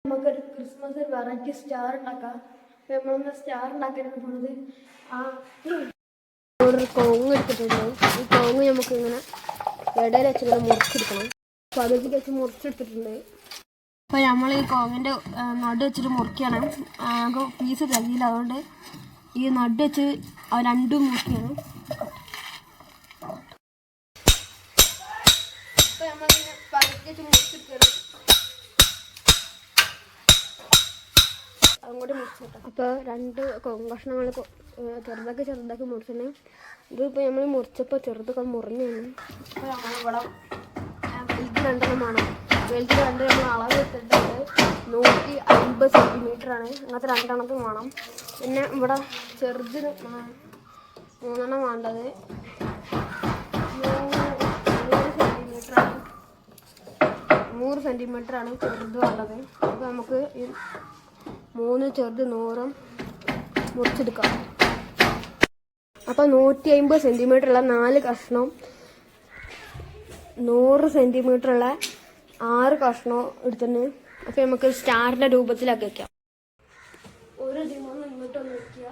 നമുക്കൊരു ക്രിസ്മസ് ഒരു variety star ഉണ്ടാക്കാം. അപ്പോൾ നമ്മളൊന്ന് സ്റ്റാർ ഉണ്ടാക്കാനാണ് പോകുന്നത്. ഒരു കോങ്ങ് എടുത്തിട്ടുണ്ട്. ഈ കോങ്ങ് നമുക്ക് ഇങ്ങനെ ഇടയിൽ വെച്ച് ഇങ്ങനെ മുറിച്ചെടുക്കണം. പകുതിക്ക് വെച്ച് മുറിച്ചെടുത്തിട്ടുണ്ട്. അപ്പോൾ നമ്മൾ ഈ കോങ്ങിൻ്റെ നടു വെച്ചിട്ട് മുറിക്കുകയാണ്. നമുക്ക് പീസ് തികയില്ല, അതുകൊണ്ട് ഈ നടു വെച്ച് രണ്ടും മുറിക്കുകയാണ്. അപ്പോൾ നമ്മളിങ്ങനെ പകുതി വെച്ച് മുറിച്ചെടുക്കുകയാണ്. അങ്ങോട്ട് മുറിച്ചിട്ട് അപ്പോൾ രണ്ട് കഷ്ണങ്ങൾ ചെറുതാക്കി മുറിച്ചിട്ടുണ്ട്. ഇതിപ്പോൾ നമ്മൾ മുറിച്ചപ്പോൾ ചെറുതൊക്കെ മുറിഞ്ഞാണ്. അപ്പോൾ നമ്മളിവിടെ വലുത് രണ്ടെണ്ണം വേണം. വലുത് രണ്ട് നമ്മൾ അളവ് എടുത്തിട്ടുണ്ട് 150 സെൻറ്റിമീറ്ററാണ്. അങ്ങനത്തെ രണ്ടെണ്ണത്തും വേണം. പിന്നെ ഇവിടെ ചെറുതിന് 3 വേണ്ടത് 100 സെൻറ്റിമീറ്ററാണ് ചെറുത് വേണ്ടത്. അപ്പോൾ നമുക്ക് 3 ചെറുത് 100 മുറിച്ചെടുക്കാം. അപ്പോൾ 150 സെൻറ്റിമീറ്ററുള്ള 4 കഷ്ണം, 100 സെൻറ്റിമീറ്ററുള്ള 6 കഷ്ണം എടുത്തിട്ട് അപ്പോൾ നമുക്ക് സ്റ്റാറിൻ്റെ രൂപത്തിലാക്കി വയ്ക്കാം. ഒരു ദിമൊന്ന് ഇങ്ങോട്ടൊന്ന് വയ്ക്കുക,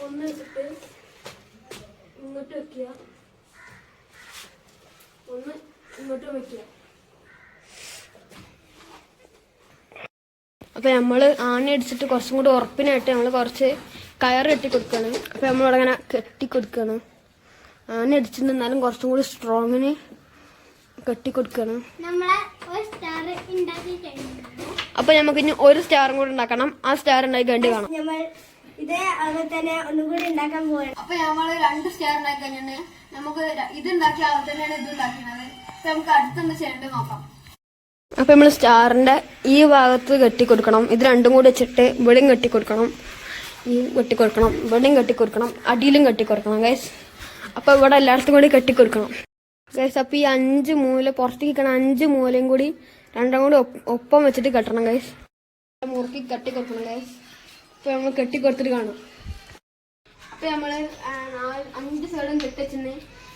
ഒന്ന് വെച്ചിട്ട് ഇങ്ങോട്ട് വയ്ക്കുക, ഒന്ന് ഇങ്ങോട്ടും വയ്ക്കുക. അപ്പോൾ നമ്മൾ ആണി അടിച്ചിട്ട് കുറച്ചും കൂടി ഉറപ്പിനായിട്ട് നമ്മൾ കുറച്ച് കയർ കെട്ടി കൊടുക്കുകയാണ്. അപ്പോൾ നമ്മളിവിടെ ഇങ്ങനെ കെട്ടി കൊടുക്കുകയാണ്. ആണി അടിച്ചിട്ടുണ്ടെന്നാലും കുറച്ചും കൂടി സ്ട്രോങ്ങിന് കെട്ടി കൊടുക്കുകയാണ്. അപ്പോൾ നമുക്ക് ഇനി ഒരു സ്റ്റാറും കൂടി ഉണ്ടാക്കണം. ആ സ്റ്റാർ ഉണ്ടാക്കി കണ്ടി കാണാം. ഇതേ അതുപോലെ തന്നെ ഒന്നുകൂടി ഉണ്ടാക്കാൻ പോവാണ്. അപ്പോൾ നമ്മൾ 2 സ്റ്റാർ ഉണ്ടാക്കി കഴിഞ്ഞാൽ നമുക്ക് ഇത് ഉണ്ടാക്കിയ അതുപോലെ തന്നെയാണ് ഇത് ഉണ്ടാക്കുന്നത്. അപ്പോൾ നമുക്ക് അടുത്തൊന്ന് ചെയ്യേണ്ടത് നോക്കാം. അപ്പോൾ നമ്മൾ സ്റ്റാറിൻ്റെ ഈ ഭാഗത്ത് കെട്ടിക്കൊടുക്കണം. ഇത് രണ്ടും കൂടി വെച്ചിട്ട് ഇവിടെയും കെട്ടിക്കൊടുക്കണം, ഈ കെട്ടിക്കൊടുക്കണം, ഇവിടെയും കെട്ടിക്കൊടുക്കണം, അടിയിലും കെട്ടിക്കൊടുക്കണം ഗൈസ്. അപ്പോൾ ഇവിടെ എല്ലായിടത്തും കൂടി കെട്ടിക്കൊടുക്കണം ഗൈസ്. അപ്പോൾ ഈ 5 മൂല പുറത്തേക്ക് നിൽക്കണം 5 മൂലയും കൂടി രണ്ടും കൂടി ഒപ്പം വെച്ചിട്ട് കെട്ടണം ഗൈസ്. മുറുക്കി കെട്ടിക്കൊടുക്കണം ഗൈസ്. അപ്പോൾ നമ്മൾ കെട്ടിക്കൊടുത്തിട്ട് കാണും. അപ്പോൾ നമ്മൾ 5 സൈഡും കെട്ടിവെച്ചിട്ട്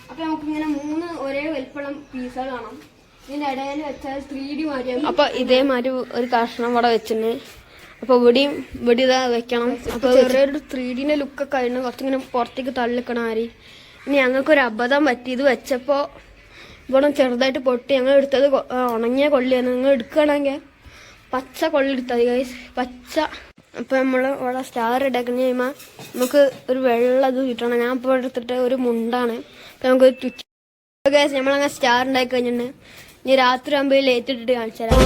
അപ്പോൾ നമുക്കിങ്ങനെ 3 ഒരേ വലിപ്പമുള്ള പീസുകൾ കാണാം. ഇതിൻ്റെ ഇടയിൽ വെച്ചാൽ 3D മാതിരിയാണ്. അപ്പോൾ ഇതേമാതിരി ഒരു കഷ്ണം ഇവിടെ വെച്ചിട്ട് അപ്പോൾ ഇവിടെ ഇതാ വെക്കണം. അപ്പോൾ ചെറിയൊരു 3Dൻ്റെ ലുക്കൊക്കെ ആയിരുന്നു. കുറച്ചിങ്ങനെ പുറത്തേക്ക് തള്ളിക്കണം ആരി. ഇനി ഞങ്ങൾക്കൊരു അബദ്ധം പറ്റി. ഇത് വെച്ചപ്പോൾ ഇവിടെ ചെറുതായിട്ട് പൊട്ടി. ഞങ്ങൾ എടുത്തത് ഉണങ്ങിയ കൊള്ളിയാണ്. നിങ്ങൾ എടുക്കുകയാണെങ്കിൽ പച്ച കൊള്ളി എടുത്താൽ മതി ഗൈസ്, പച്ച. അപ്പോൾ നമ്മൾ ഇവിടെ സ്റ്റാർ ഇടക്കുന്ന കഴിയുമ്പോൾ നമുക്ക് ഒരു വെള്ളം ഇത് കിട്ടണം. ഞാൻ ഇപ്പോൾ എടുത്തിട്ട് ഒരു മുണ്ടാണ്. അപ്പോൾ നമുക്ക് ചുറ്റി ഗൈസ് നമ്മളങ്ങനെ സ്റ്റാർ ഉണ്ടാക്കി കഴിഞ്ഞിട്ടുണ്ട്. ഇനി രാത്രി ആകുമ്പോൾ ലേറ്റ് ഇട്ടിട്ട് കാണിച്ചു തരാം.